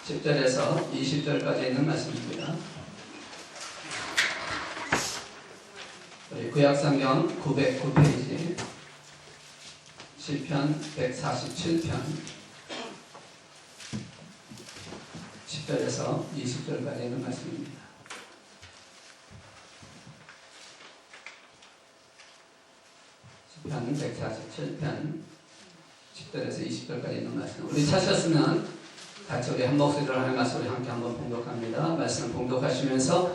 10절에서 20절까지 있는 말씀입니다. 우리 구약성경 909페이지 시편 147편 10절에서 20절까지 있는 말씀입니다. 시편 147편 10절에서 20절까지 있는 말씀. 우리 찾으셨으면 같이 우리 한 목소리로 하는 말씀을 함께 한번 봉독합니다. 말씀을 봉독하시면서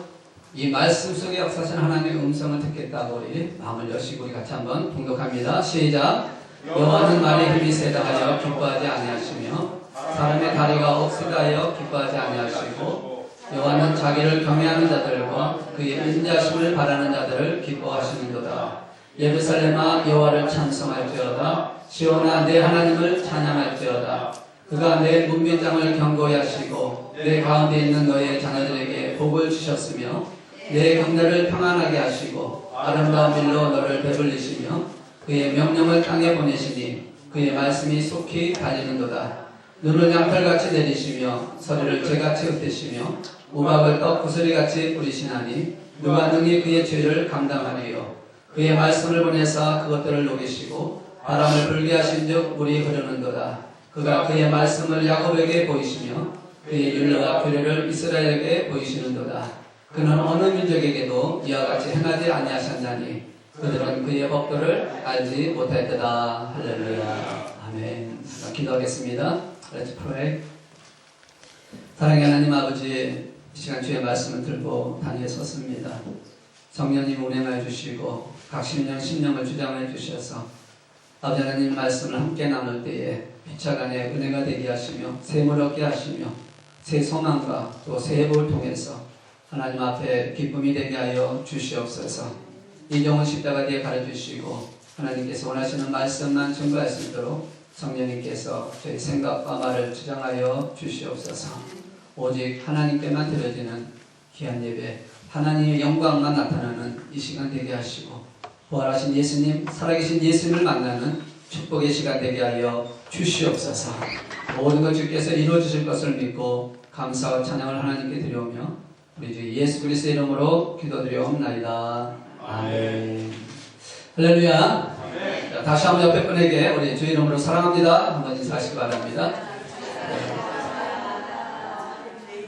이 말씀 속에 역사하신 하나님의 음성을 듣겠다고 우리 마음을 여시고 우리 같이 한번 봉독합니다. 시작. 여호와는 말에 힘이 세다 하여 기뻐하지 아니하시며 사람의 다리가 억세다 하여 기뻐하지 아니하시고 여호와는 자기를 경외하는 자들과 그의 인자심을 바라는 자들을 기뻐하시는도다. 예루살렘아 여호와를 찬송할지어다. 시온아 내 하나님을 찬양할지어다. 그가 내 문빗장을 견고히 하시고 내 가운데 있는 너의 자녀들에게 복을 주셨으며 내 경내를 평안하게 하시고 아름다운 일로 너를 배불리시며 그의 명령을 땅에 보내시니 그의 말씀이 속히 달리는도다. 눈을 양털같이 내리시며 서리를 재같이 흩으시며 우박을 떡 구스리같이 뿌리시나니 누가 능히 그의 죄를 감당하리요. 그의 말씀을 보내사 그것들을 녹이시고 바람을 불게 하신즉 물이 흐르는도다. 그가 그의 말씀을 야곱에게 보이시며 그의 율례와 규례를 이스라엘에게 보이시는도다. 그는 어느 민족에게도 이와 같이 행하지 아니하셨나니 그들은 그의 법도를 알지 못했도다. 할렐루야. 아멘. 기도하겠습니다. Let's pray. 사랑의 하나님 아버지, 이 시간 주의 말씀을 들고 단위에 섰습니다. 성령님 운행하여 주시고 각 심령을 주장하여 주셔서 아버지 하나님 말씀을 함께 나눌 때에 피차간에 은혜가 되게 하시며 샘을 얻게 하시며 새 소망과 또 새 해복을 통해서 하나님 앞에 기쁨이 되게 하여 주시옵소서. 이종은 십자가 뒤에 가르치시고 하나님께서 원하시는 말씀만 증거할 수 있도록 성령님께서 저희 생각과 말을 주장하여 주시옵소서. 오직 하나님께만 드려지는 귀한 예배, 하나님의 영광만 나타나는 이 시간 되게 하시고 부활하신 예수님, 살아계신 예수님을 만나는 축복의 시간 되게 하여 주시옵소서. 모든 것 주께서 이루어주실 것을 믿고 감사와 찬양을 하나님께 드려오며 우리 주 예수 그리스도의 이름으로 기도드려옵나이다. 아멘. 할렐루야. 아멘. 자, 다시 한번 옆에 분에게 우리 주 이름으로 사랑합니다 한번 인사하시기 바랍니다.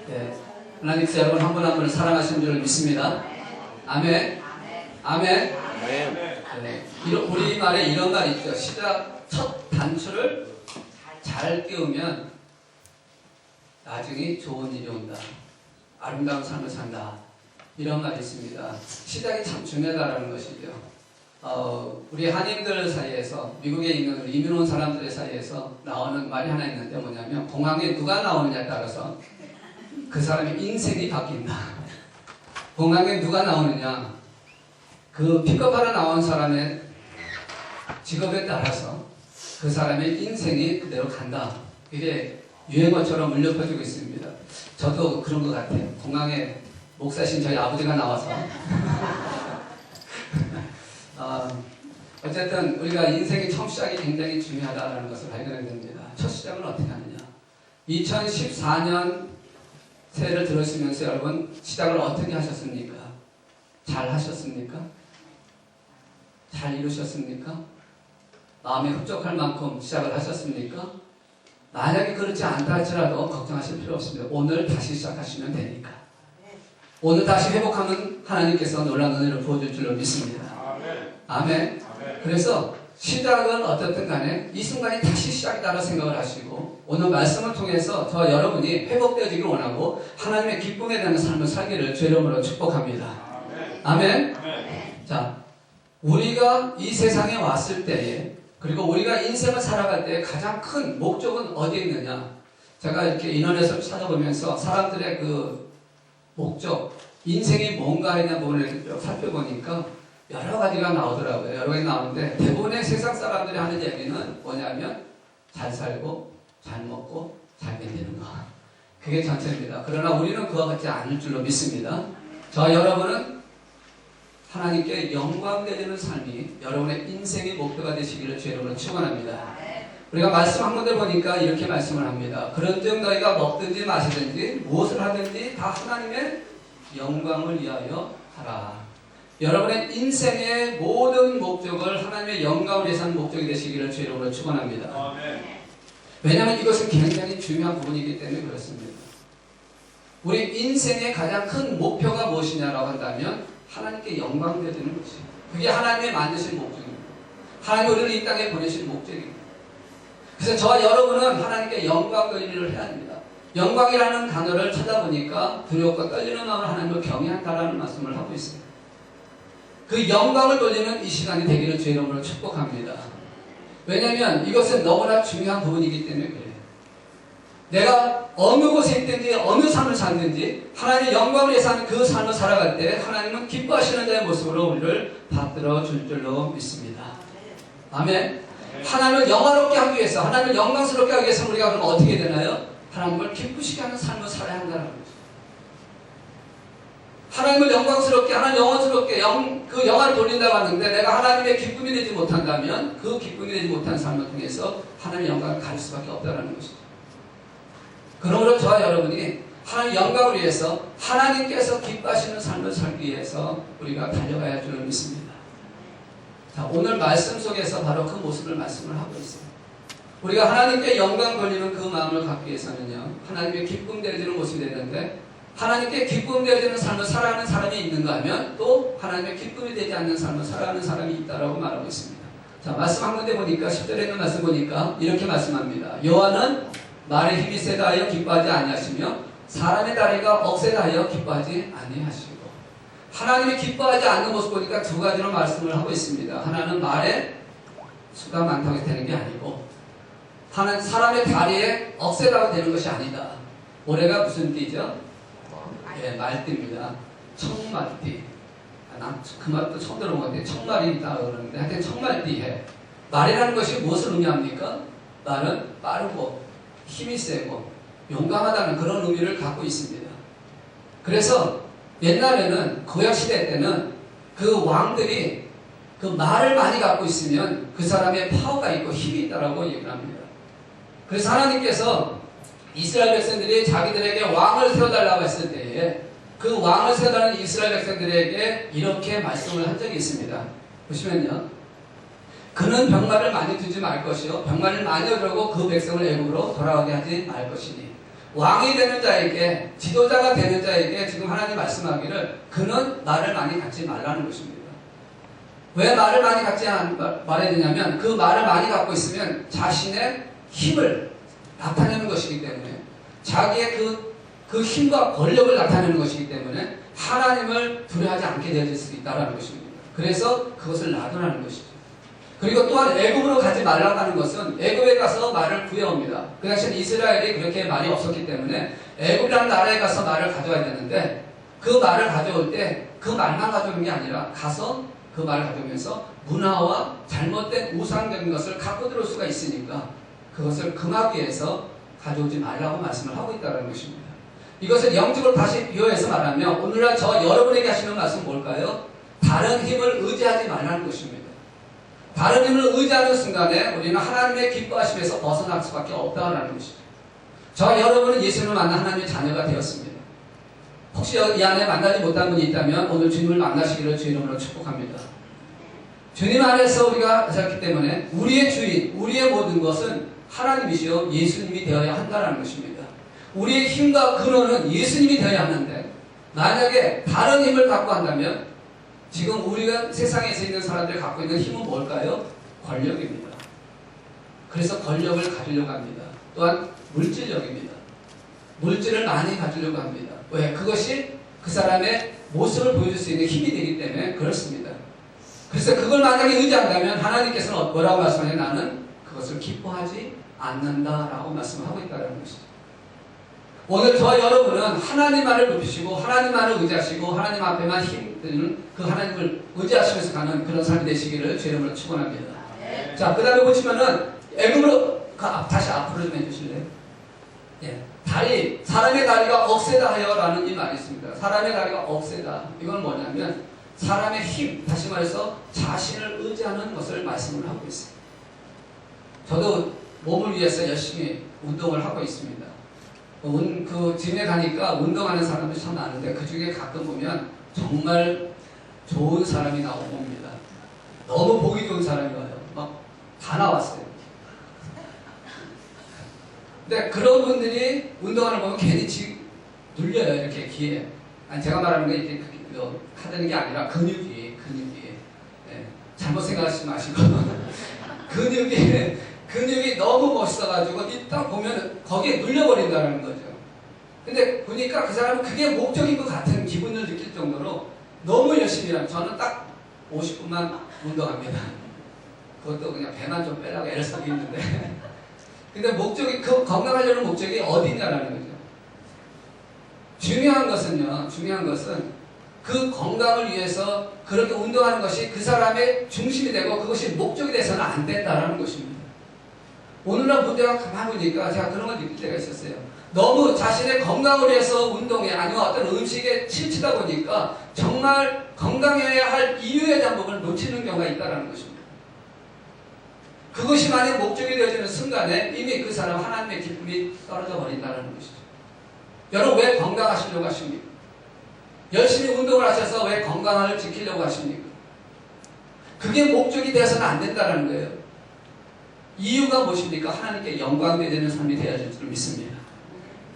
네. 하나님께서 여러분 한 분 한 분을 사랑하시는 줄 믿습니다. 아멘. 아멘. 네. 우리말에 이런 말 있죠. 시작 첫 단추를 잘 끼우면 나중에 좋은 일이 온다. 아름다운 삶을 산다. 이런 말이 있습니다. 시작이 참 중요하다는 것이죠. 우리 한인들 사이에서 미국에 있는 이민 온 사람들의 사이에서 나오는 말이 하나 있는데 뭐냐면 공항에 누가 나오느냐에 따라서 그 사람의 인생이 바뀐다. 공항에 누가 나오느냐, 그 픽업하러 나온 사람의 직업에 따라서 그 사람의 인생이 그대로 간다. 이게 유행어처럼 물려 퍼지고 있습니다. 저도 그런 것 같아요. 공항에 목사신 저희 아버지가 나와서 어쨌든 우리가 인생의 처음 시작이 굉장히 중요하다는 것을 발견해야 됩니다. 첫 시작은 어떻게 하느냐. 2014년 새해를 들으시면서 여러분 시작을 어떻게 하셨습니까? 잘 하셨습니까? 잘 이루셨습니까? 마음에 흡족할 만큼 시작을 하셨습니까? 만약에 그렇지 않다 할지라도 걱정하실 필요 없습니다. 오늘 다시 시작하시면 되니까. 오늘 다시 회복하면 하나님께서 놀라운 은혜를 부어줄 줄로 믿습니다. 아멘. 그래서 시작은 어떻든 간에 이 순간이 다시 시작이다라고 생각을 하시고 오늘 말씀을 통해서 저와 여러분이 회복되어지길 원하고 하나님의 기쁨에 대한 삶을 살기를 주 이름으로 축복합니다. 아멘. 자, 우리가 이 세상에 왔을 때에 그리고 우리가 인생을 살아갈 때 가장 큰 목적은 어디에 있느냐. 제가 이렇게 인터넷을 찾아보면서 사람들의 그 목적, 인생이 뭔가 하는 부분을 살펴보니까 여러 가지가 나오더라고요. 여러 가지 나오는데 대부분의 세상 사람들이 하는 얘기는 뭐냐면 잘 살고 잘 먹고 잘 견디는 거. 그게 전체입니다. 그러나 우리는 그와 같지 않을 줄로 믿습니다. 저와 여러분은 하나님께 영광 되는 삶이 여러분의 인생의 목표가 되시기를 주 이름으로 축원합니다. 우리가 말씀 한 군데 보니까 이렇게 말씀을 합니다. 그런즉 너희가 먹든지 마시든지 무엇을 하든지 다 하나님의 영광을 위하여 하라. 여러분의 인생의 모든 목적을 하나님의 영광을 위해서 하는 목적이 되시기를 주의 이름으로 축원합니다. 왜냐하면 이것은 굉장히 중요한 부분이기 때문에 그렇습니다. 우리 인생의 가장 큰 목표가 무엇이냐라고 한다면 하나님께 영광 드리는 것이에요. 그게 하나님의 만드신 목적입니다. 하나님 우리를 이 땅에 보내신 목적입니다. 그래서 저와 여러분은 하나님께 영광 돌리기를 해야 합니다. 영광이라는 단어를 찾아보니까 두렵고 떨리는 마음으로 하나님을 경외한다라는 말씀을 하고 있습니다. 그 영광을 돌리는 이 시간이 되기를 주의 이름으로 축복합니다. 왜냐하면 이것은 너무나 중요한 부분이기 때문에 그래요. 내가 어느 곳에 있든지 어느 삶을 살든지 하나님의 영광을 위해서 하는 그 삶을 살아갈 때 하나님은 기뻐하시는 자의 모습으로 우리를 받들어 줄 줄로 믿습니다. 아멘. 하나님을 영화롭게 하기 위해서, 하나님을 영광스럽게 하기 위해서 우리가 그럼 어떻게 되나요? 하나님을 기쁘시게 하는 삶을 살아야 한다는 거죠. 하나님을 영광스럽게, 하나님 영원스럽게 그 영화를 돌린다고 하는데 내가 하나님의 기쁨이 되지 못한다면 그 기쁨이 되지 못한 삶을 통해서 하나님의 영광을 가질 수밖에 없다는 것이죠. 그러므로 저와 여러분이 하나님의 영광을 위해서 하나님께서 기뻐하시는 삶을 살기 위해서 우리가 달려가야 할 줄 믿습니다. 자, 오늘 말씀 속에서 바로 그 모습을 말씀을 하고 있습니다. 우리가 하나님께 영광 돌리는 그 마음을 갖기 위해서는요, 하나님의 기쁨 되어지는 모습이 되는데 하나님께 기쁨 되어지는 삶을 살아가는 사람이 있는가 하면 또 하나님의 기쁨이 되지 않는 삶을 살아가는 사람이 있다라고 말하고 있습니다. 자, 말씀 한 군데 보니까 10절에 있는 말씀 보니까 이렇게 말씀합니다. 여호와는 말의 힘이 세다 하여 기뻐하지 아니하시며 사람의 다리가 억세다 하여 기뻐하지 아니하시고. 하나님이 기뻐하지 않는 모습 보니까 두 가지로 말씀을 하고 있습니다. 하나는 말에 수가 많다고 해서 되는 게 아니고 하나는 사람의 다리에 억세다고 되는 것이 아니다. 올해가 무슨 띠죠? 예, 말띠입니다. 청말띠. 난 그 말도 처음 들어본 것 같아요. 청말이 있다고 그러는데 하여튼 청말띠해. 말이라는 것이 무엇을 의미합니까? 말은 빠르고 힘이 세고 용감하다는 그런 의미를 갖고 있습니다. 그래서 옛날에는 구약시대 때는 그 왕들이 그 말을 많이 갖고 있으면 그 사람의 파워가 있고 힘이 있다라고 얘기를 합니다. 그래서 하나님께서 이스라엘 백성들이 자기들에게 왕을 세워달라고 했을 때에 그 왕을 세워달라는 이스라엘 백성들에게 이렇게 말씀을 한 적이 있습니다. 보시면요. 그는 병마를 많이 두지 말 것이요 병마를 많이 얻으려고 그 백성을 애굽으로 돌아가게 하지 말 것이니 왕이 되는 자에게 지도자가 되는 자에게 지금 하나님 말씀하기를 그는 말을 많이 갖지 말라는 것입니다. 왜 말을 많이 갖지 말아야 되냐면 그 말을 많이 갖고 있으면 자신의 힘을 나타내는 것이기 때문에 자기의 그 힘과 권력을 나타내는 것이기 때문에 하나님을 두려워하지 않게 되어질 수 있다는 것입니다. 그래서 그것을 놔두라는 것이죠. 그리고 또한 애굽으로 가지 말라고 하는 것은 애굽에 가서 말을 구해옵니다. 그 당시에는 이스라엘이 그렇게 말이 없었기 때문에 애굽이라는 나라에 가서 말을 가져와야 되는데 그 말을 가져올 때 그 말만 가져오는 게 아니라 가서 그 말을 가져오면서 문화와 잘못된 우상적인 것을 갖고 들어올 수가 있으니까 그것을 금하기 위해서 가져오지 말라고 말씀을 하고 있다는 것입니다. 이것을 영적으로 다시 비유해서 말하면 오늘날 저 여러분에게 하시는 말씀은 뭘까요? 다른 힘을 의지하지 말라는 것입니다. 다른 힘을 의지하는 순간에 우리는 하나님의 기뻐하심에서 벗어날 수밖에 없다는 것이죠. 저 여러분은 예수님을 만난 하나님의 자녀가 되었습니다. 혹시 이 안에 만나지 못한 분이 있다면 오늘 주님을 만나시기를 주의 이름으로 축복합니다. 주님 안에서 우리가 살기 때문에 우리의 주인, 우리의 모든 것은 하나님이시요 예수님이 되어야 한다는 것입니다. 우리의 힘과 근원은 예수님이 되어야 하는데 만약에 다른 힘을 갖고 한다면 지금 우리가 세상에서 있는 사람들이 갖고 있는 힘은 뭘까요? 권력입니다. 그래서 권력을 가지려고 합니다. 또한 물질력입니다. 물질을 많이 가지려고 합니다. 왜? 그것이 그 사람의 모습을 보여줄 수 있는 힘이 되기 때문에 그렇습니다. 그래서 그걸 만약에 의지한다면 하나님께서는 뭐라고 말씀하냐? 나는 그것을 기뻐하지 않는다라고 말씀하고 있다는 것이죠. 오늘 저와 여러분은 하나님만을 높이시고 하나님만을 의지하시고 하나님 앞에만 힘드는 그 하나님을 의지하시면서 가는 그런 삶이 되시기를 주의 이름으로 축원합니다. 자, 그 다음에 보시면은 애굽으로 다시 앞으로 좀 해주실래요? 예, 다리, 사람의 다리가 억세다 하여라는 이 말이 있습니다. 사람의 다리가 억세다. 이건 뭐냐면 사람의 힘, 다시 말해서 자신을 의지하는 것을 말씀을 하고 있습니다. 저도 몸을 위해서 열심히 운동을 하고 있습니다. 그 짐에 가니까 운동하는 사람이 참 많은데 그 중에 가끔 보면 정말 좋은 사람이 나오고 옵니다. 너무 보기 좋은 사람이 와요. 막 다 나왔어요. 근데 그런 분들이 운동하는 거 보면 괜히 눌려요. 이렇게 귀에. 아니 제가 말하는 게 이렇게 하는 게 아니라 근육이. 네. 잘못 생각하지 마시고 근육이 너무 멋있어가지고 이딱 보면 거기에 눌려버린다는 거죠. 근데 보니까 그 사람은 그게 목적인 것 같은 기분을 느낄 정도로 너무 열심히 하는, 저는 딱 50분만 운동합니다. 그것도 그냥 배만 좀 빼라고 애를 쓰고 있는데 근데 목적이, 그 건강하려는 목적이 어디냐라는 거죠. 중요한 것은 그 건강을 위해서 그렇게 운동하는 것이 그 사람의 중심이 되고 그것이 목적이 돼서는 안 된다는 것입니다. 오늘날 문제가 가만히 보니까 제가 그런 걸 느낄 때가 있었어요. 너무 자신의 건강을 위해서 운동에 아니면 어떤 음식에 치우치다 보니까 정말 건강해야 할 이유에 대한 부분을 놓치는 경우가 있다는 것입니다. 그것이 만약 목적이 되어지는 순간에 이미 그 사람 하나님의 기쁨이 떨어져 버린다는 것이죠. 여러분 왜 건강하시려고 하십니까? 열심히 운동을 하셔서 왜 건강을 지키려고 하십니까? 그게 목적이 되어서는 안 된다는 거예요. 이유가 무엇입니까? 하나님께 영광 되는 삶이 되어야 될 줄 믿습니다.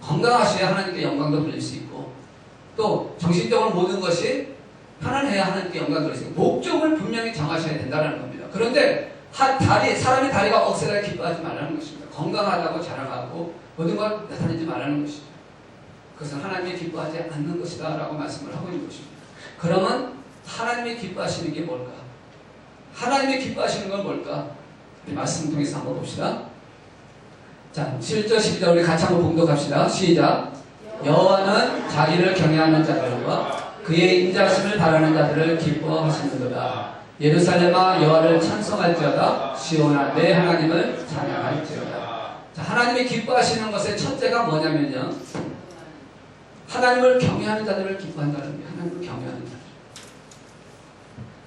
건강하셔야 하나님께 영광도 돌릴 수 있고 또 정신적으로 모든 것이 편안해야 하나님께 영광 돌릴 수 있고 목적을 분명히 정하셔야 된다는 겁니다. 그런데 사람의 다리가 억세라고 기뻐하지 말라는 것입니다. 건강하다고 자랑하고 모든 걸 나타내지 말라는 것이죠. 그것은 하나님이 기뻐하지 않는 것이다 라고 말씀을 하고 있는 것입니다. 그러면 하나님이 기뻐하시는 게 뭘까? 하나님이 기뻐하시는 건 뭘까? 우리 말씀 통해서 한번 봅시다. 자, 7절 12절 우리 같이 한번 봉독합시다. 시작. 여호와는 자기를 경외하는 자들과 그의 인자하심을 바라는 자들을 기뻐하시는도다. 예루살렘아 여호와를 찬송할지어다. 시온아 내 하나님을 찬양할지어다. 자, 하나님이 기뻐하시는 것의 첫째가 뭐냐면요, 하나님을 경외하는 자들을 기뻐한다는 거예요. 하나님을 경외하는 자들.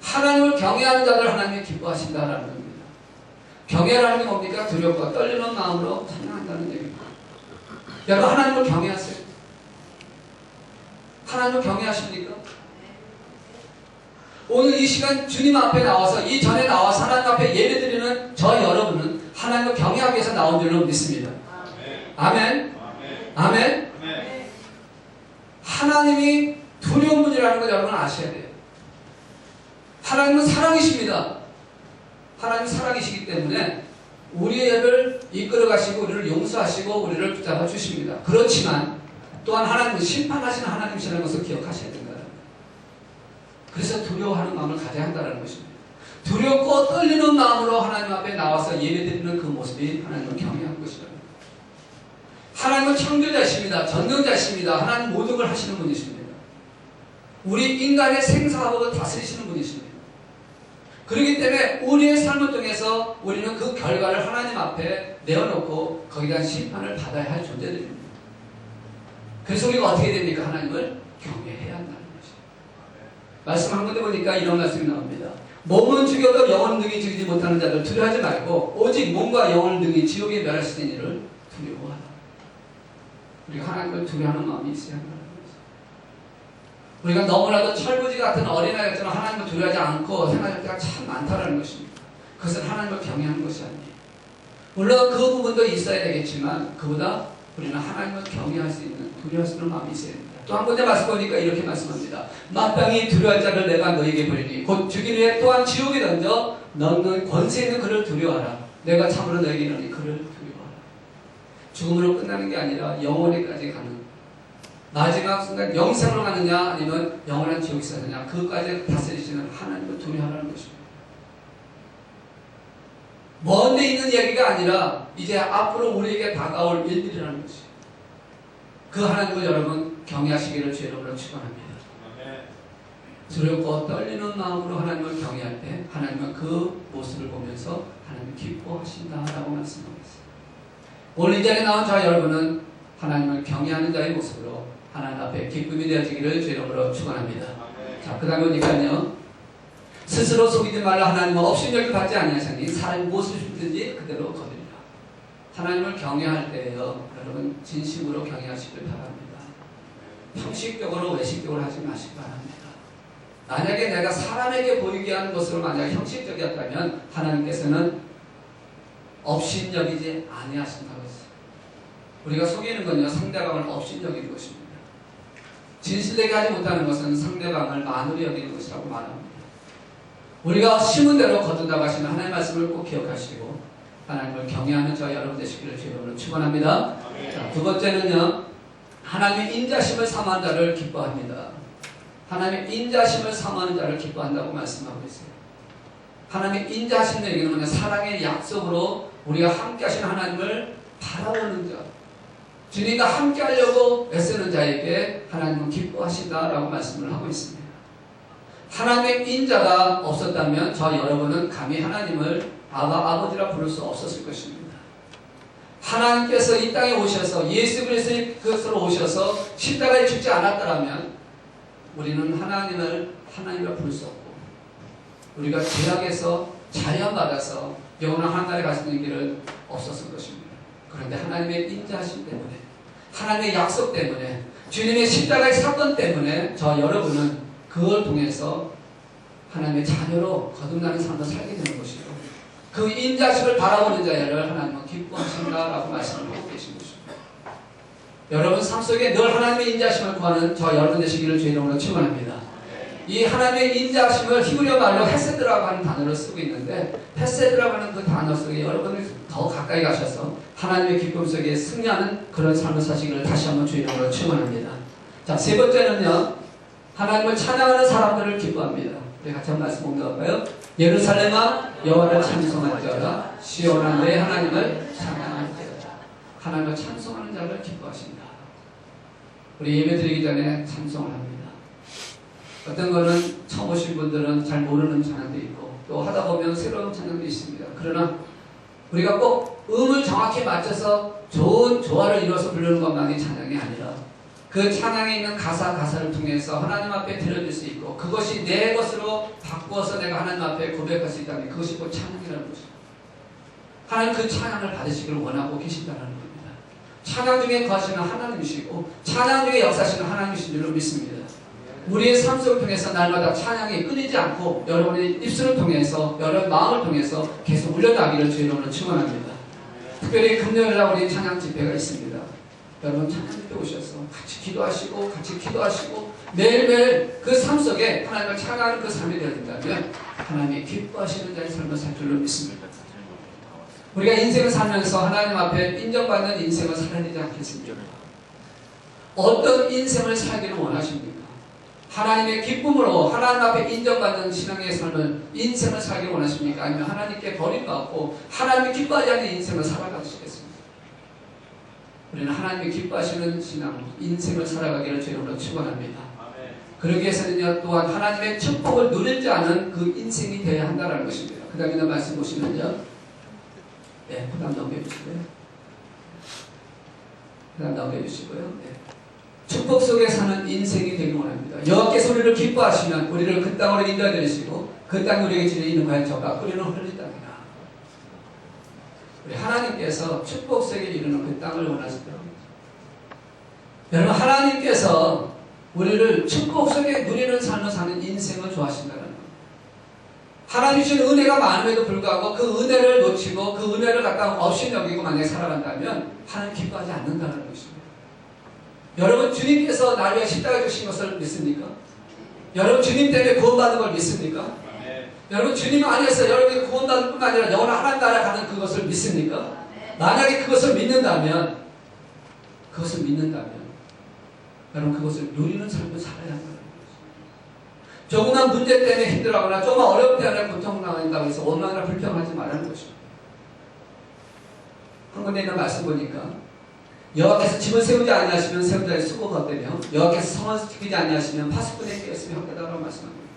하나님을 경외하는 자들을 하나님이 기뻐하신다라는 겁니다. 경외라는 게 뭡니까? 두렵고 떨리는 마음으로 찬양한다는 얘기입니다. 여러분 하나님을 경외하세요. 하나님을 경외하십니까? 오늘 이 시간 주님 앞에 나와서 이전에 나와서 하나님 앞에 예배드리는 저 여러분은 하나님을 경외하기 위해서 나온 줄로 믿습니다. 아멘. 아멘. 하나님이 두려운 분이라는 걸 여러분 아셔야 돼요. 하나님은 사랑이십니다. 하나님은 사랑이시기 때문에 우리를 이끌어 가시고 우리를 용서하시고 우리를 붙잡아 주십니다. 그렇지만 또한 하나님은 심판하시는 하나님이시라는 것을 기억하셔야 된다는 거예요. 그래서 두려워하는 마음을 가져야 한다는 것입니다. 두렵고 떨리는 마음으로 하나님 앞에 나와서 예배드리는 그 모습이 하나님을 경외하는 것이라는 거예요. 하나님은 창조자이십니다. 전능자이십니다. 하나님 모든 걸 하시는 분이십니다. 우리 인간의 생사하고 다스리시는 분이십니다. 그렇기 때문에 우리의 삶을 통해서 우리는 그 결과를 하나님 앞에 내어놓고 거기에 대한 심판을 받아야 할 존재들입니다. 그래서 우리가 어떻게 됩니까? 하나님을 경외해야 한다는 것이죠. 말씀 한 군데 보니까 이런 말씀이 나옵니다. 몸은 죽여도 영혼은 능히 죽이지 못하는 자들 두려워하지 말고 오직 몸과 영혼을 능히 지옥에 멸할 수 있는 일을 두려워하라. 우리가 하나님을 두려워하는 마음이 있어야 한다는 거죠. 우리가 너무나도 철부지 같은 어린아이처럼 하나님을 두려워하지 않고 생각할 때가 참 많다는 것입니다. 그것은 하나님을 경외하는 것이 아니에요. 물론 그 부분도 있어야 되겠지만 그보다 우리는 하나님을 경외할 수 있는, 두려워할 수 있는 마음이 있어야 됩니다. 또 한 군데 말씀 보니까 이렇게 말씀합니다. 마땅히 두려워할 자를 내가 너에게 버리니 곧 죽이는 후에 또한 지옥에 던져 너는 권세 있는 그를 두려워하라. 내가 참으로 너에게 이르니 그를 두려워하라. 죽음으로 끝나는 게 아니라 영원히까지 가는, 마지막 순간 영생으로 가느냐 아니면 영원한 지옥에 사느냐, 그것까지 다스리시는 하나님을 두려워하라는 것입니다. 먼 데 있는 얘기가 아니라 이제 앞으로 우리에게 다가올 일들이라는 것이에요. 그 하나님을 여러분 경외하시기를 주 여러분으로 축원합니다. 두렵고 떨리는 마음으로 하나님을 경외할 때 하나님은 그 모습을 보면서 하나님을 기뻐하신다라고 말씀하고 있습니다. 오늘 이 자리에 나온 저 여러분은 하나님을 경외하는 자의 모습으로 하나님 앞에 기쁨이 되어지기를 주 여러분으로 축원합니다. 자, 그 다음에 보니까요, 스스로 속이지 말라. 하나님은 업신여김 받지 아니하시니 사람이 무엇을 심든지 그대로 거두리라. 하나님을 경외할 때에요. 여러분 진심으로 경외하시길 바랍니다. 형식적으로 외식적으로 하지 마시기 바랍니다. 만약에 내가 사람에게 보이게 하는 것으로 만약 형식적이었다면 하나님께서는 업신여기지 아니하신다고 했어요. 우리가 속이는 건요 상대방을 업신여기는 것입니다. 진실되게 하지 못하는 것은 상대방을 만으로 여기는 것이라고 말합니다. 우리가 심은 대로 거둔다고 하시는 하나님의 말씀을 꼭 기억하시고 하나님을 경외하는 저와 여러분 되시기를 주님으로 축원합니다. 자, 두 번째는요 하나님의 인자심을 사모하는 자를 기뻐합니다. 하나님의 인자심을 사모하는 자를 기뻐한다고 말씀하고 있어요. 하나님의 인자하시는 얘기는 뭐냐 사랑의 약속으로 우리가 함께 하신 하나님을 바라보는 자, 주님과 함께 하려고 애쓰는 자에게 하나님은 기뻐하신다라고 말씀을 하고 있습니다. 하나님의 인자가 없었다면 저 여러분은 감히 하나님을 아버지라 부를 수 없었을 것입니다. 하나님께서 이 땅에 오셔서 예수 그리스도의 그것으로 오셔서 십자가에 죽지 않았더라면 우리는 하나님을 하나님이라 부를 수 없고 우리가 죄악에서 자연받아서 영원한 하나님에 갈 수 있는 길은 없었을 것입니다. 그런데 하나님의 인자하심 때문에 하나님의 약속 때문에 주님의 십자가의 사건 때문에 저 여러분은 그걸 통해서 하나님의 자녀로 거듭나는 삶을 살게 되는 것이고 그 인자심을 바라보는 자를 하나님은 기뻐하신다라고 말씀을 하고 계신 것입니다. 여러분 삶 속에 늘 하나님의 인자심을 구하는 저 여러분 되시기를 주의 이름으로 축원합니다. 이 하나님의 인자심을 히브리어 말로 헤세드라고 하는 단어를 쓰고 있는데 헤세드라고 하는 그 단어 속에 여러분이 더 가까이 가셔서 하나님의 기쁨 속에 승리하는 그런 삶을 사시기를 다시 한번 주의 이름으로 축원합니다. 자, 세 번째는요. 하나님을 찬양하는 사람들을 기뻐합니다. 우리 같이 한 말씀 공부할까요? 예루살렘아 여호와를 찬송할지어다 시온아 내 하나님을 찬양할지어다. 하나님을 찬송하는 자를 기뻐하신다. 우리 예배 드리기 전에 찬송을 합니다. 어떤 거는 처음 오신 분들은 잘 모르는 찬양도 있고 또 하다 보면 새로운 찬양도 있습니다. 그러나 우리가 꼭 음을 정확히 맞춰서 좋은 조화를 이루어서 부르는 것만이 찬양이 아니라 그 찬양에 있는 가사를 통해서 하나님 앞에 드려질 수 있고 그것이 내 것으로 바꾸어서 내가 하나님 앞에 고백할 수 있다면 그것이 곧 찬양이라는 것입니다. 하나님 그 찬양을 받으시기를 원하고 계신다는 겁니다. 찬양 중에 거하시는 하나님이시고 찬양 중에 역사하시는 하나님이신 줄로 믿습니다. 우리의 삶 속을 통해서 날마다 찬양이 끊이지 않고 여러분의 입술을 통해서 여러분 마음을 통해서 계속 울려나기를 주의 이름으로 축원합니다. 특별히 금요일날 우리 찬양 집회가 있습니다. 여러분 찬양 집회 오셔서 같이 기도하시고 매일매일 그 삶 속에 하나님을 찬양하는 그 삶이 되어야 된다면 하나님이 기뻐하시는 자의 삶을 살 줄로 믿습니다. 우리가 인생을 살면서 하나님 앞에 인정받는 인생을 살아야 되지 않겠습니까? 어떤 인생을 살기를 원하십니까? 하나님의 기쁨으로 하나님 앞에 인정받는 신앙의 삶을 인생을 살기를 원하십니까? 아니면 하나님께 버림받고 하나님이 기뻐하지 않는 인생을 살아가시겠습니까? 우리는 하나님이 기뻐하시는 신앙, 인생을 살아가기를 주님으로 축원합니다. 그러기 위해서는요, 또한 하나님의 축복을 누리지 않은 그 인생이 되어야 한다는 것입니다. 그 다음에 말씀 보시면요. 네, 그 다음 넘겨주시고요. 그 다음 넘겨주시고요. 네. 축복 속에 사는 인생이 되길 원합니다. 여호와께서 우리를 기뻐하시면 우리를 그 땅으로 인도해드리시고 그 땅이 우리에게 주는 이는 과연 젖과 끓이는 흘릴 땅이다. 우리 하나님께서 축복 속에 이르는 그 땅을 원하시더라고요. 여러분 하나님께서 우리를 축복 속에 누리는 삶을 사는 인생을 좋아하신다는 겁니다. 하나님 주신 은혜가 많음에도 불구하고 그 은혜를 놓치고 그 은혜를 갖다가 없이 여기고 만약에 살아간다면 하나님 기뻐하지 않는다는 것입니다. 여러분 주님께서 나를 위해 십자가에 주신 것을 믿습니까? 여러분 주님 때문에 구원받은 걸 믿습니까? 네. 여러분 주님 안에서 여러분이 구원받을 뿐만 아니라 영원한 하나님 나라 가는 그것을 믿습니까? 네. 만약에 그것을 믿는다면 여러분 그것을 누리는 삶을 살아야 한다는 것입니다. 조그만 문제 때문에 힘들어하거나 조그만 어려움 때문에 고통당한다고 해서 원망이나 불평하지 말라는 것입니다. 한 군데 있는 말씀 보니까 여호와께서 집을 세우지 아니하시면 세운 자의 수고가 되며 여호와께서 성을 지키지 아니하시면 파수꾼의 깨었으며 헛되다라고 말씀합니다.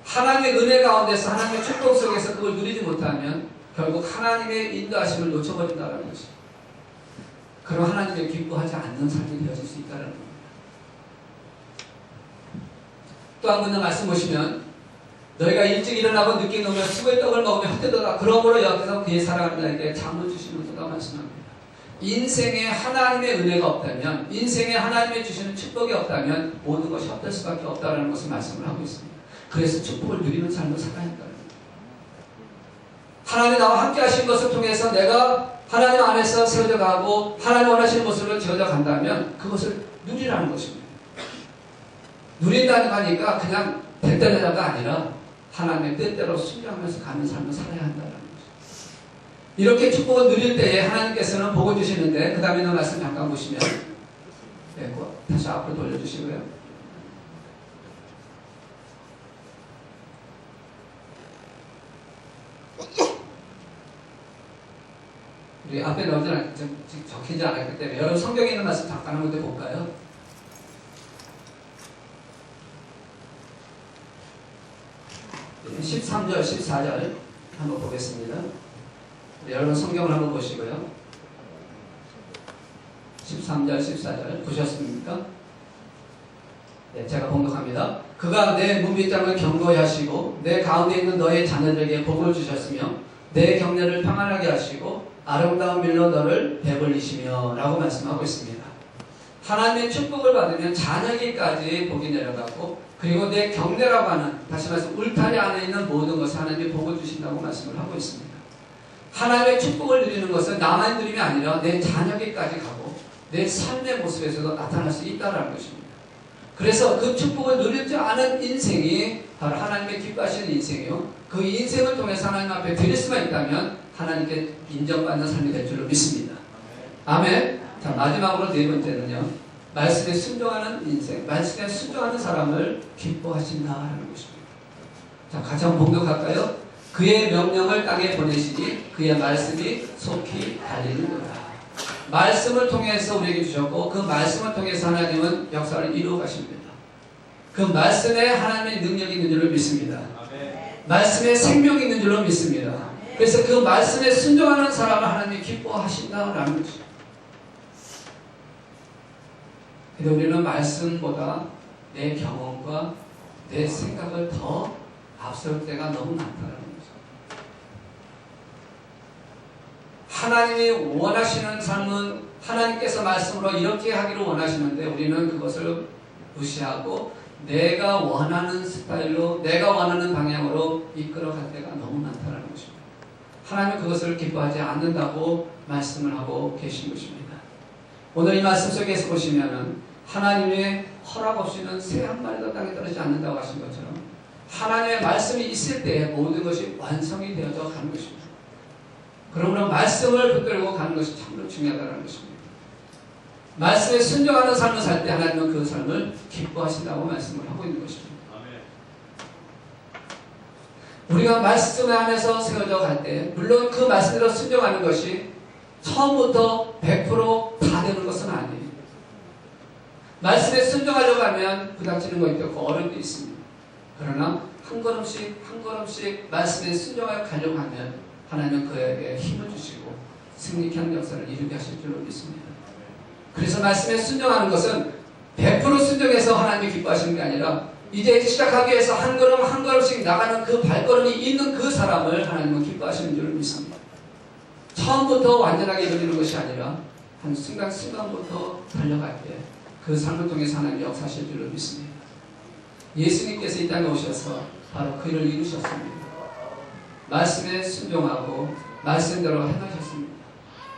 하나님의 은혜 가운데서 하나님의 축복 속에서 그걸 누리지 못하면 결국 하나님의 인도하심을 놓쳐버린다는 것입니다. 그럼 하나님의 기뻐하지 않는 삶이 되어질 수 있다는 겁니다. 또 한 군데 말씀 보시면 너희가 일찍 일어나고 늦게 누우며 수고의 떡을 먹으며 헛되도다. 그러므로 여호와께서 그의 사랑하는 자에게 잠을 주시면서다 말씀합니다. 인생에 하나님의 은혜가 없다면, 인생에 하나님의 주시는 축복이 없다면 모든 것이 헛될 수밖에 없다는 것을 말씀을 하고 있습니다. 그래서 축복을 누리는 삶을 살아야 한다는 거예요. 하나님이 나와 함께 하신 것을 통해서 내가 하나님 안에서 세워져 가고 하나님 원하시는 모습으로 지어져 간다면 그것을 누리라는 것입니다. 누린다는 거니까 그냥 대단하다가 아니라 하나님의 뜻대로 순종하면서 가는 삶을 살아야 한다는 거죠. 이렇게 축복을 누릴 때에 하나님께서는 복을 주시는데, 그 다음에 있는 말씀 잠깐 보시면, 네, 다시 앞으로 돌려주시고요. 우리 앞에 적히지 않았기 때문에 여러분 성경에 있는 말씀 잠깐 한번 볼까요? 네, 13절, 14절 한번 보겠습니다. 여러분 성경을 한번 보시고요. 13절, 14절 보셨습니까? 네, 제가 봉독합니다. 그가 내 문빗장을 견고히 하시고 내 가운데 있는 너의 자녀들에게 복을 주셨으며 내 경내를 평안하게 하시고 아름다운 밀로 너를 배불리시며 라고 말씀하고 있습니다. 하나님의 축복을 받으면 자녀에게까지 복이 내려가고, 그리고 내 경내라고 하는, 다시 말해서 울타리 안에 있는 모든 것을 하나님이 복을 주신다고 말씀을 하고 있습니다. 하나님의 축복을 누리는 것은 나만 누림이 아니라 내 자녀에게까지 가고 내 삶의 모습에서도 나타날 수 있다는 것입니다. 그래서 그 축복을 누리지 않은 인생이 바로 하나님의 기뻐하시는 인생이요, 그 인생을 통해서 하나님 앞에 드릴 수만 있다면 하나님께 인정받는 삶이 될 줄로 믿습니다. 아멘. 자, 마지막으로 네 번째는요, 말씀에 순종하는 인생, 말씀에 순종하는 사람을 기뻐하신다라는 것입니다. 자, 같이 한번 봉독할까요? 그의 명령을 땅에 보내시니 그의 말씀이 속히 달리는도다. 말씀을 통해서 우리에게 주셨고, 그 말씀을 통해서 하나님은 역사를 이루어 가십니다. 그 말씀에 하나님의 능력이 있는 줄로 믿습니다. 말씀에 생명이 있는 줄로 믿습니다. 그래서 그 말씀에 순종하는 사람을 하나님이 기뻐하신다라는 것입니다. 근데 우리는 말씀보다 내 경험과 내 생각을 더 앞설 때가 너무 많다는 거죠. 하나님이 원하시는 삶은 하나님께서 말씀으로 이렇게 하기를 원하시는데 우리는 그것을 무시하고 내가 원하는 스타일로, 내가 원하는 방향으로 이끌어갈 때가 너무 많다는 것입니다. 하나님은 그것을 기뻐하지 않는다고 말씀을 하고 계신 것입니다. 오늘 이 말씀 속에서 보시면은 하나님의 허락 없이는 새 한 마리도 땅에 떨어지지 않는다고 하신 것처럼 하나님의 말씀이 있을 때 모든 것이 완성이 되어져 가는 것입니다. 그러므로 말씀을 붙들고 가는 것이 참으로 중요하다는 것입니다. 말씀에 순종하는 삶을 살 때 하나님은 그 삶을 기뻐하신다고 말씀을 하고 있는 것입니다. 우리가 말씀 안에서 세워져 갈 때 물론 그 말씀대로 순종하는 것이 처음부터 100% 다 되는 것은 아니에요. 말씀에 순종하려고 하면 부닥치는 것도 있고 어려움도 있습니다. 그러나 한 걸음씩 한 걸음씩 말씀에 순종하여 가려고 하면 하나님은 그에게 힘을 주시고 승리케 하는 역사를 이루게 하실 줄로 믿습니다. 그래서 말씀에 순종하는 것은 100% 순종해서 하나님이 기뻐하시는 게 아니라 이제 시작하기 위해서 한 걸음 한 걸음씩 나가는 그 발걸음이 있는 그 사람을 하나님은 기뻐하시는 줄로 믿습니다. 처음부터 완전하게 이루어지는 것이 아니라 한 순간순간부터 달려갈 때 그 삶을 통해서 하나님이 역사하실 줄로 믿습니다. 예수님께서 이 땅에 오셔서 바로 그 일을 이루셨습니다. 말씀에 순종하고 말씀대로 행하셨습니다.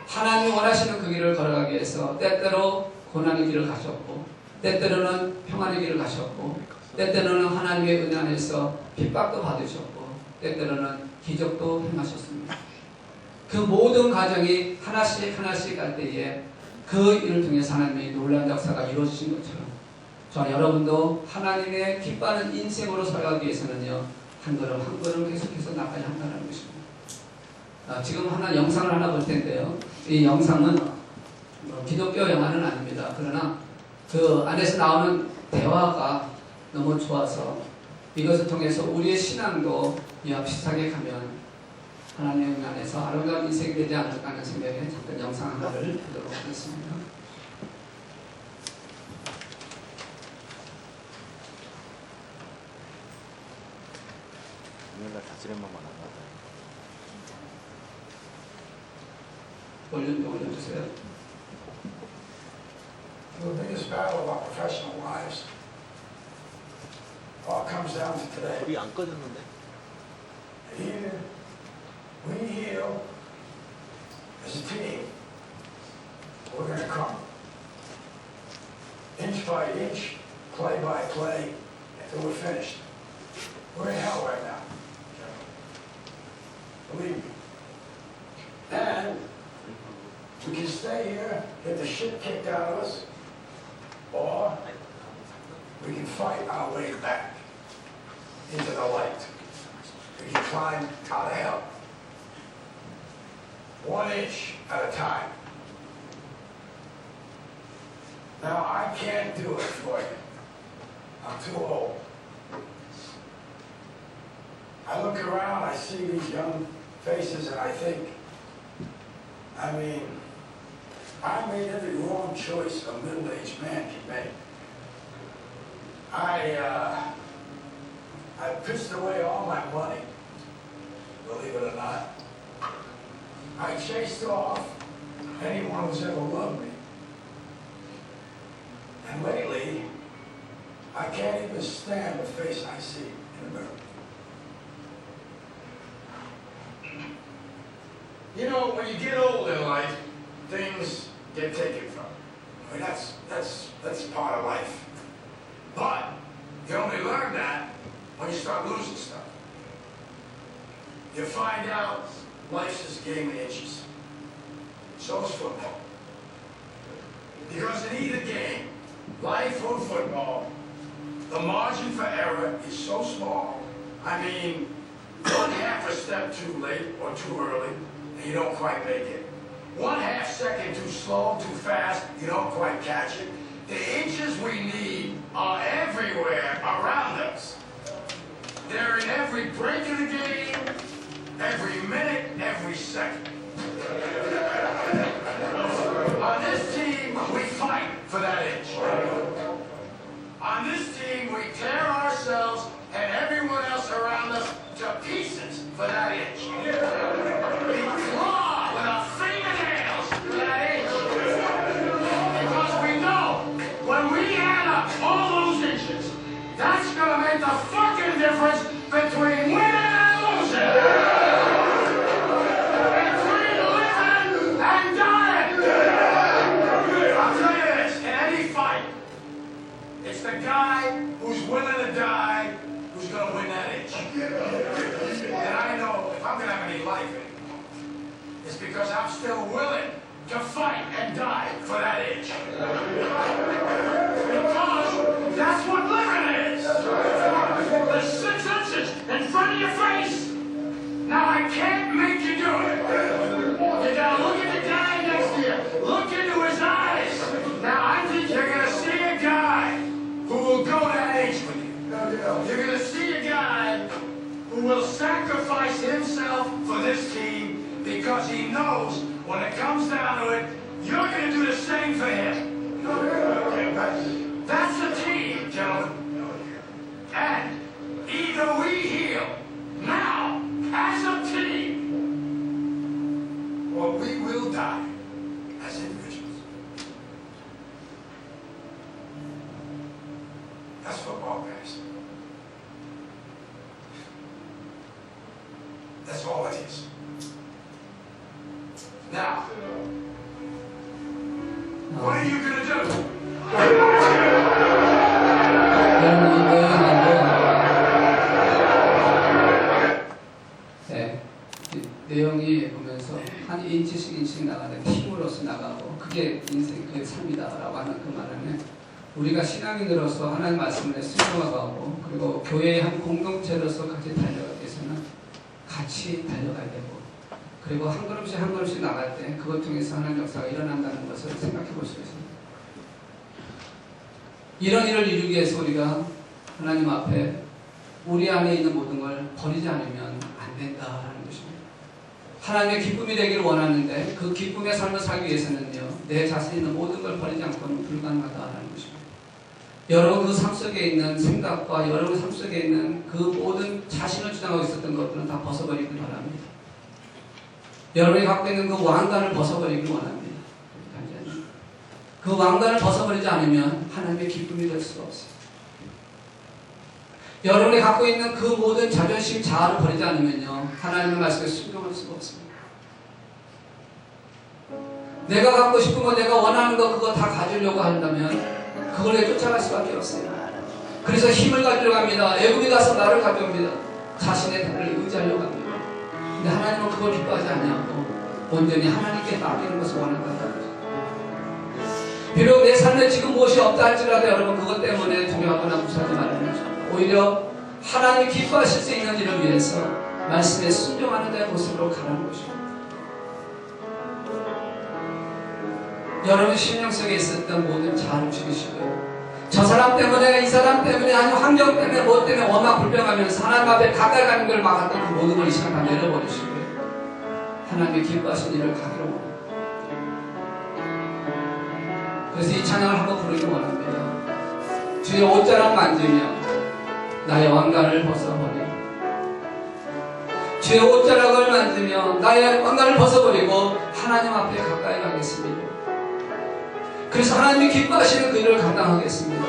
하나님이 원하시는 그 길을 걸어가기 위해서 때때로 고난의 길을 가셨고 때때로는 평안의 길을 가셨고 때때로는 하나님의 은혜 안에서 핍박도 받으셨고 때때로는 기적도 행하셨습니다. 그 모든 과정이 하나씩 하나씩 갈 때에 그 일을 통해서 하나님의 놀라운 역사가 이루어지신 것처럼 저와 여러분도 하나님의 기뻐하는 인생으로 살아가기 위해서는요 한 걸음 한 걸음 계속해서 나가야 한다는 것입니다. 지금 영상을 하나 볼 텐데요. 이 영상은 기독교 영화는 아닙니다. 그러나 그 안에서 나오는 대화가 너무 좋아서 이것을 통해서 우리의 신앙도 이와 비슷하게 가면 하나님 안에서 아름다운 인생이 되지 않을까 하는 생각에 잠깐 영상 하나를 보도록 하겠습니다. 맨날 다스린 것만 안 나다. 볼륨 좀 올려주세요. The biggest battle of our professional lives all comes down to today. 불이 안 꺼졌는데? Here, we heal as a team. We're going to come inch by inch, play by play, until we're finished. We're in hell right now. Believe me. And we can stay here, get the shit kicked out of us, or we can fight our way back into the light. We can climb out of hell. 1 inch at a time. Now, I can't do it for you. I'm too old. I look around, I see these young faces, and I think, I made every wrong choice a middle-aged man can make. I pissed away all my money, believe it or not. I chased off anyone who's ever loved me. And lately, I can't even stand the face I see in the mirror. You know, when you get old in life, things get taken from you. I mean, that's part of life. But you only learn that when you start losing stuff. You find out life's this game of inches. So is football. Because in either game, life or football, the margin for error is so small. I mean, 1/2 a step too late or too early, and you don't quite make it. 1/2 second too slow, too fast, you don't quite catch it. The inches we need are everywhere around us. They're in every break of the game, every minute, every second. On this team, we fight for that inch. On this team, we tear ourselves and everyone else around us to pieces for that inch. We claw with our fingernails for that inch. Because we know when we add up all those inches, that's going to make the fucking difference between winning and losing. Between living and dying. I'll tell you this, in any fight, it's the guy who's willing to die who's going to win that inch. And I know if I'm going to have any life anymore, it's because I'm still willing to fight and die for that inch. Because that's what living is. There's 6 inches in front of your face. Now I can't make you do it. You gotta look at the guy next to you. Look into his eyes. Now I think you're gonna see a guy who will go that inch with you. You're gonna see a guy who will sacrifice himself for this team because he knows when it comes down to it, you're gonna do the same for him. That's the team, gentlemen. And either we heal now as a team, or we will die as individuals. That's football, guys. That's all it is. Now, what are you going to do? 네, 내용이 보면서 한 인치씩 나가는 힘으로서 나가고 그게 인생, 그게 삶이다라고 하는 그 말은 우리가 신앙인으로서 하나님의 말씀을 순종하고 그리고 교회의 한 공동체로서 같이 달려가기 위해서는 같이 달려가야 되고 그리고 한 걸음씩 한 걸음씩 나갈 때 그것 통해서 하나님의 역사가 일어난다는 것을 생각해 볼 수 있습니다. 이런 일을 이루기 위해서 우리가 하나님 앞에 우리 안에 있는 모든 걸 버리지 않으면 안 된다라는 것입니다. 하나님의 기쁨이 되기를 원하는데 그 기쁨의 삶을 살기 위해서는요, 내 자신에 있는 모든 걸 버리지 않고는 불가능하다라는 것입니다. 여러분 그 삶 속에 있는 생각과 여러분 삶 속에 있는 그 모든 자신을 주장하고 있었던 것들은 다 벗어버리기 바랍니다. 여러분이 갖고 있는 그 왕관을 벗어버리기 원합니다. 간절히. 그 왕관을 벗어버리지 않으면 하나님의 기쁨이 될 수가 없어요. 여러분이 갖고 있는 그 모든 자존심, 자아를 버리지 않으면요, 하나님의 말씀에 순종할 수가 없습니다. 내가 갖고 싶은 거, 내가 원하는 거, 그거 다 가지려고 한다면 그걸 쫓아갈 수밖에 없어요. 그래서 힘을 가지려고 합니다. 애굽에 가서 나를 가져옵니다. 자신의 다리를 의지하려고 합니다. 근데 하나님은 그걸 기뻐하지 않냐고 온전히 하나님께 맡기는 것을 원한다는 거죠. 비록 내 삶에 지금 무엇이 없다 할지라도 여러분 그것 때문에 두려워하거나 무서워하지 말라는 거죠. 오히려 하나님이 기뻐하실 수 있는 일을 위해서 말씀에 순종하는 자의 모습으로 가라는 것입니다. 여러분 심령 속에 있었던 모든 자아를 죽이시고요. 저 사람 때문에, 이 사람 때문에, 아니면 환경 때문에, 뭐 때문에 원망 불평하면서 하나님 앞에 가까이 가는 걸 막았던 그 모든 걸 이 시간 다 내려버리시고요. 하나님의 기뻐하신 일을 가기로 원합니다. 그래서 이 찬양을 한번 부르기 원합니다. 주의 옷자락 만지며 나의 왕관을 벗어버리고, 주의 옷자락을 만지며 나의 왕관을 벗어버리고 하나님 앞에 가까이 가겠습니다. 그래서 하나님이 기뻐하시는 그 일을 감당하겠습니다.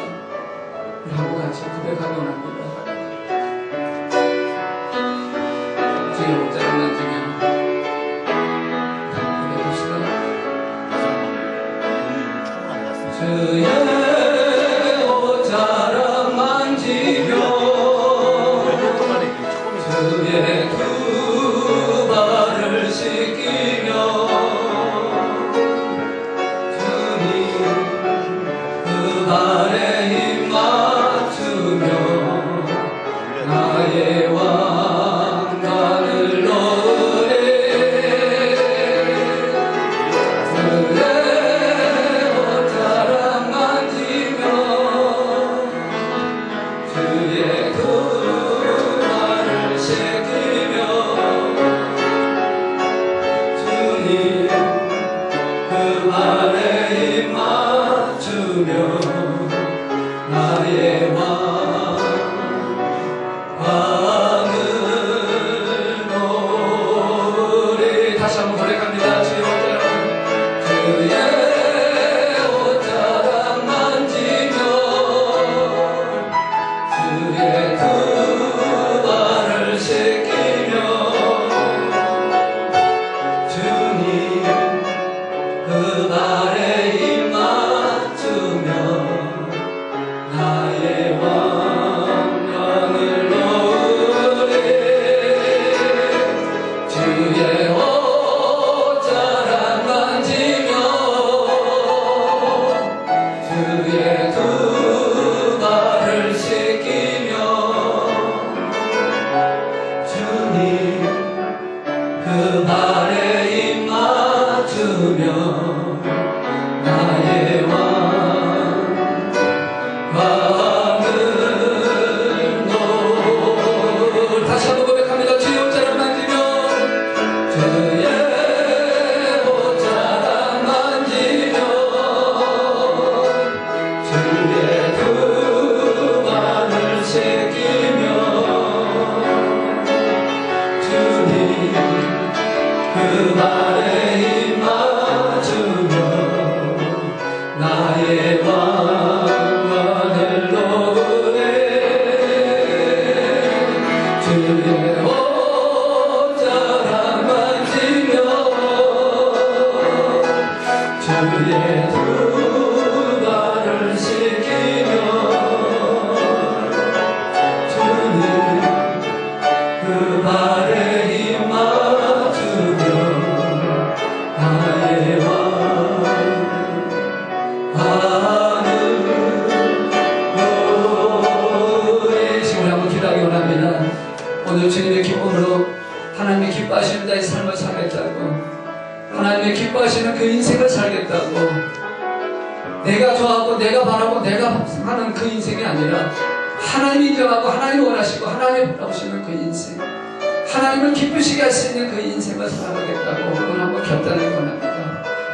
우리 한번 같이 고백하기 원합니다. 주의 옷자락 만지며 고백합시다. 주의 옷자락 만지며 주의 두 발을 씻기며 발에 힘 맞추며 나의 왕관을 놓으리. 주의 옷자락 만지며 주의 두 발을 씻기며 주님 그 발에 힘 맞추며 나의 왕관을 놓으리. 다시 한번 고백합니다. 주의 옷자락 만지며 주의 두 발을 씻기며 주님 그 발에 힘 맞추며 나의 왕관을 놓으리. 주의 옷자락 만지며 주의 두 발을 씻기며 주님 그 발에 힘 맞추며 나의 다시 한번 고백합니다. 주의 옷자락 만지며 주의 옷자락 만지며 주의 두 발을 씻기며 주님 그 발에 힘 맞추며 나의 왕관을 놓으리. 주의 옷자락 만지며 주의 두 발을 씻기며 주님 그 발에 힘 맞추며 나의 지금 한번 기도하기 원합니다. 오늘 주님의 기쁨으로 하나님의 기뻐하시는 자의 삶을 살겠다고, 하나님의 기뻐하시는 그 인생을 살겠다고, 내가 좋아하고 내가 바라고 내가 하는 그 인생이 아니라 하나님이 인정하고 하나님이 원하시고 하나님이 바라보시는 그 인생, 하나님을 기쁘시게 할 수 있는 그 인생을 살아가겠다고 오늘 한번 결단하기 원합니다.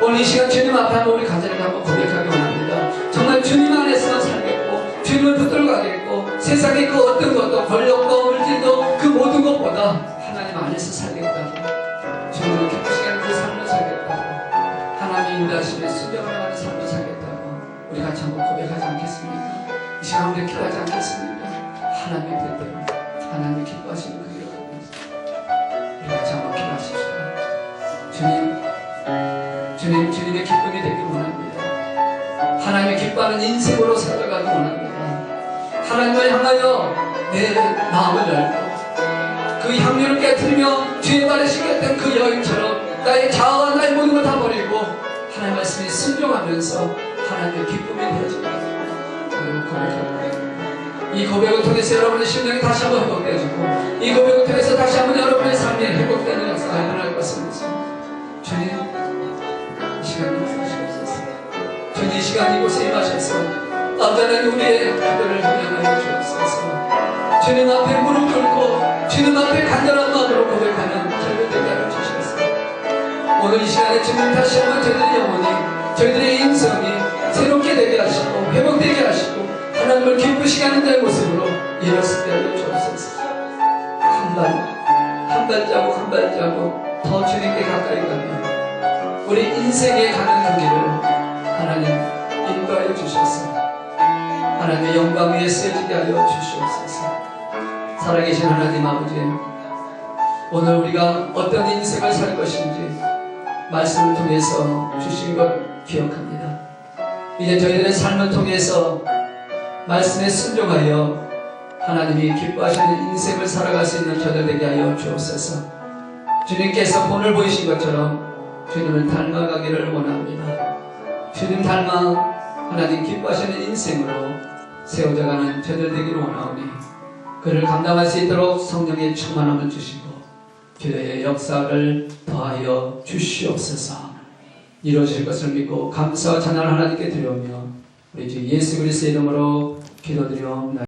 오늘 이 시간 주님 앞에 한번 우리 간절히 한번 고백하기 원합니다. 정말 주님 안에서만 살겠고 주님을 붙들어가겠고 세상의 그 어떤 것도 권력도 물질도 그 모든 것보다 하나님 안에서 살겠다고 주님을 기쁘시게 한번 고백하지 않겠습니까? 이 시간 우리 기도하지 않겠습니까? 하나님의 뜻대로 하나님이 기뻐하시는 그 길을 가면서 우리 같이 한번 기도하십시다. 주님의 기쁨이 되길 원합니다. 하나님의 기뻐하는 인생으로 살아가기 원합니다. 하나님을 향하여 내 마음을 열고 그 향유를 깨뜨리며 주의 발에 시켰던 그 여인처럼 나의 자아와 나의 모든 걸 다 버리고 하나님의 말씀에 순종하면서 하나님의 기쁨이 되어지는 고백합니다. 이 고백을 통해서 여러분의 심령이 다시 한번 회복되어지고 이 고백을 통해서 다시 한번 여러분의 삶이 회복되는 역사가 일어날 것을 믿습니다. 주님, 이 시간 역사하시옵소서. 주님, 이 시간 이곳에 임하셔서 언제나 우리의 기도를 응답하여 주옵소서. 주님 앞에 무릎 꿇고 주님 앞에 간절한 마음으로 고백하는 저희들 되게 하여 주시옵소서. 오늘 이 시간에 주님 다시 한번 저희들의 영혼이 저희들의 인성이 새롭게 되게 하시고 회복되게 하시고 하나님을 기쁘시게 하는 자의 모습으로 일어서게 하여 주옵소서. 한 발자국 한 발자국 더 주님께 가까이 가면 우리 인생에 가는 그 길을 하나님 인도하여 주셔서 하나님의 영광 위에 쓰여지게 하여 주시옵소서. 살아계신 하나님 아버지, 오늘 우리가 어떤 인생을 살 것인지 말씀을 통해서 주신 것 기억합니다. 이제 저희들의 삶을 통해서 말씀에 순종하여 하나님이 기뻐하시는 인생을 살아갈 수 있는 저들 되게 하여 주옵소서. 주님께서 본을 보이신 것처럼 주님을 닮아가기를 원합니다. 주님 닮아 하나님 기뻐하시는 인생으로 세워져가는 저들 되기를 원하오니 그를 감당할 수 있도록 성령의 충만함을 주시고 기도의 역사를 더하여 주시옵소서. 이루어질 것을 믿고 감사와 찬양을 하나님께 드리오며 우리 주 예수 그리스도의 이름으로 기도드리옵나이다.